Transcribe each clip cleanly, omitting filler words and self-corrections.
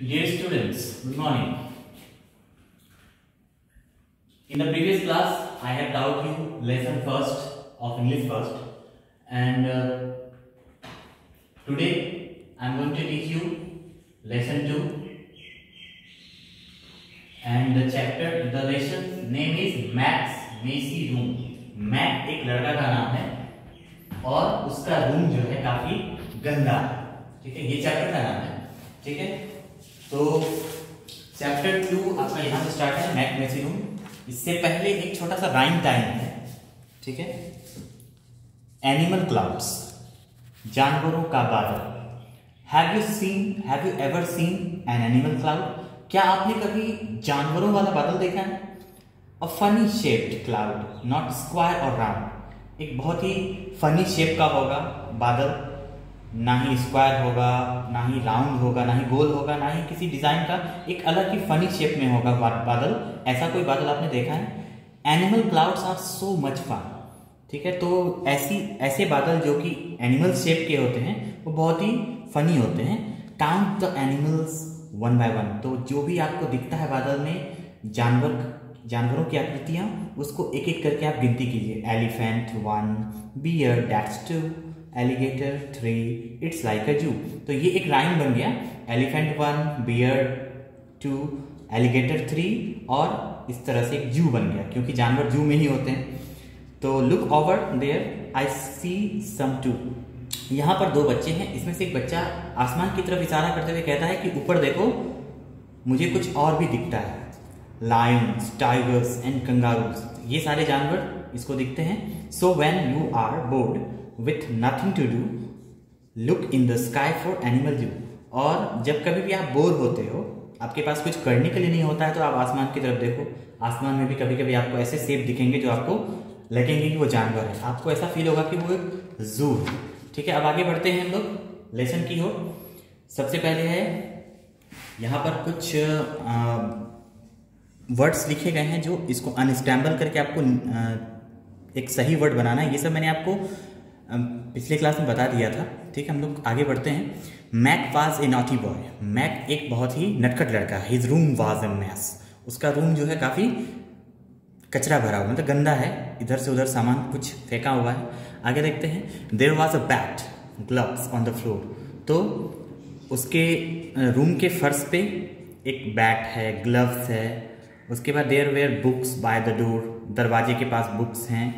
Dear students, good morning. In the previous class, I have taught you lesson first of English first, and today I am going to teach you lesson 2, and the lesson name is Mac's Messy Room. Mac एक लड़का का नाम है और उसका रूम जो है काफी गंदा है, ठीक है। ये चैप्टर का नाम है, ठीक है। तो चैप्टर 2 आपका यहाँ से स्टार्ट है, मैक मेसी रूम। इससे पहले एक छोटा सा राइम टाइम है, ठीक है। एनिमल क्लाउड्स, जानवरों का बादल। Have you ever seen an animal cloud? क्या आपने कभी जानवरों वाला बादल देखा है? A funny shaped cloud, not square और राउंड। एक बहुत ही फनी शेप का होगा बादल, ना ही स्क्वायर होगा, ना ही राउंड होगा, ना ही गोल होगा, ना ही किसी डिजाइन का, एक अलग ही फनी शेप में होगा बादल। ऐसा कोई बादल आपने देखा है? Animal clouds are so much fun, ठीक है। तो ऐसे बादल जो कि एनिमल शेप के होते हैं वो बहुत ही फनी होते हैं। Count the animals one by one. तो जो भी आपको दिखता है बादल में जानवरों की आकृतियां, उसको एक एक करके आप गिनती कीजिए। Elephant 1, bear that's 2, alligator 3, it's like a zoo. तो ये एक राइम बन गया, एलिफेंट 1, बियर 2, एलिगेटर 3, और इस तरह से एक जू बन गया, क्योंकि जानवर जू में ही होते हैं। तो look over there I see some two. यहाँ पर दो बच्चे हैं, इसमें से एक बच्चा आसमान की तरफ इशारा करते हुए कहता है कि ऊपर देखो, मुझे कुछ और भी दिखता है। लायंस, टाइगर्स एंड कंगारूज, ये सारे जानवर इसको दिखते हैं। So when you are bored with nothing to do, look in the sky for animal zoo. और जब कभी भी आप बोर होते हो, आपके पास कुछ करने के लिए नहीं होता है, तो आप आसमान की तरफ देखो। आसमान में भी कभी कभी आपको ऐसे शेप दिखेंगे जो आपको लगेंगे कि वो जानवर है, आपको ऐसा फील होगा कि वो एक जू है, ठीक है। अब आगे बढ़ते हैं हम लोग लेसन की ओर। सबसे पहले है यहाँ पर कुछ वर्ड्स लिखे गए हैं, जो इसको अनस्टैम्बल करके आपको एक सही वर्ड बनाना है। ये सब मैंने आपको पिछले क्लास में बता दिया था, ठीक है। हम लोग आगे बढ़ते हैं। Mac was a naughty boy. Mac एक बहुत ही नटखट लड़का है। His room was a mess. उसका रूम जो है काफ़ी कचरा भरा हुआ, मतलब गंदा है, इधर से उधर सामान कुछ फेंका हुआ है। आगे देखते हैं। There was a bat, gloves on the floor. तो उसके रूम के फर्श पे एक बैट है, ग्लव्स है। उसके बाद there were books by the door, दरवाजे के पास बुक्स हैं,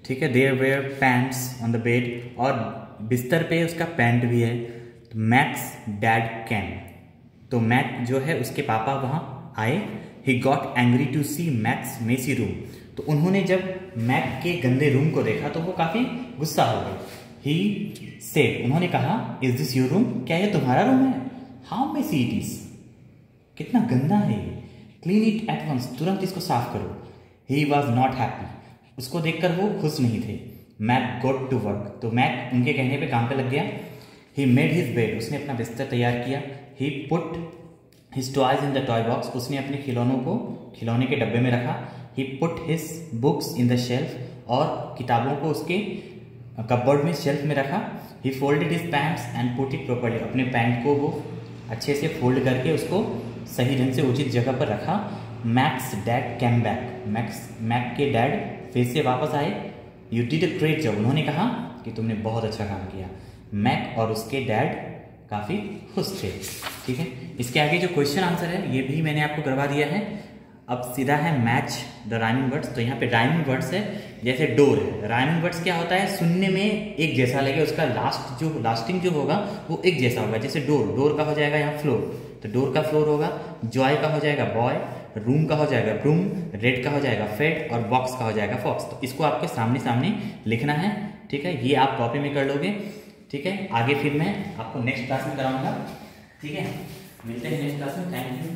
ठीक है। There were pants on the bed, और बिस्तर पे उसका पैंट भी है। तो मैक्स डैड कैम। तो मैक जो है उसके पापा वहाँ आए। He got angry to see Mac's messy room. तो उन्होंने जब मैक के गंदे रूम को देखा तो वो काफ़ी गुस्सा हो गए। ही सेड, उन्होंने कहा, इज दिस योर रूम? क्या ये तुम्हारा रूम है? हाउ मेसी इट इज, कितना गंदा है ये। क्लीन इट एट वंस, तुरंत इसको साफ करो। ही वॉज नॉट हैप्पी, उसको देखकर वो खुश नहीं थे। Mac got to work. तो मैक उनके कहने पे काम पे लग गया। ही मेड हिज बेड, उसने अपना बिस्तर तैयार किया। He put his toys in the toy box, उसने अपने खिलौनों को खिलौने के डब्बे में रखा। He put his books in the shelf, और किताबों को उसके कपबोर्ड में शेल्फ में रखा। He folded his pants and put it properly, अपने पैंट को वो अच्छे से फोल्ड करके उसको सही ढंग से उचित जगह पर रखा। Mac's dad came back, Mac के डैड फिर से वापस आए। You did a great job, उन्होंने कहा कि तुमने बहुत अच्छा काम किया। मैक और उसके डैड काफ़ी खुश थे, ठीक है। इसके आगे जो क्वेश्चन आंसर है ये भी मैंने आपको करवा दिया है। अब सीधा है मैच द राइमिंग वर्ड्स। तो यहाँ पे राइमिंग वर्ड्स है, जैसे डोर है। राइमिंग वर्ड्स क्या होता है? सुनने में एक जैसा लगे, उसका लास्टिंग जो होगा वो एक जैसा होगा। जैसे डोर का हो जाएगा यहाँ फ्लोर, तो डोर का फ्लोर होगा। जॉय का हो जाएगा बॉय, रूम का हो जाएगा ब्रूम, रेड का हो जाएगा फेड, और बॉक्स का हो जाएगा फॉक्स। तो इसको आपके सामने सामने लिखना है, ठीक है। ये आप कॉपी में कर लोगे, ठीक है। आगे फिर मैं आपको नेक्स्ट क्लास में कराऊंगा, ठीक है। मिलते हैं नेक्स्ट क्लास में। Thank you.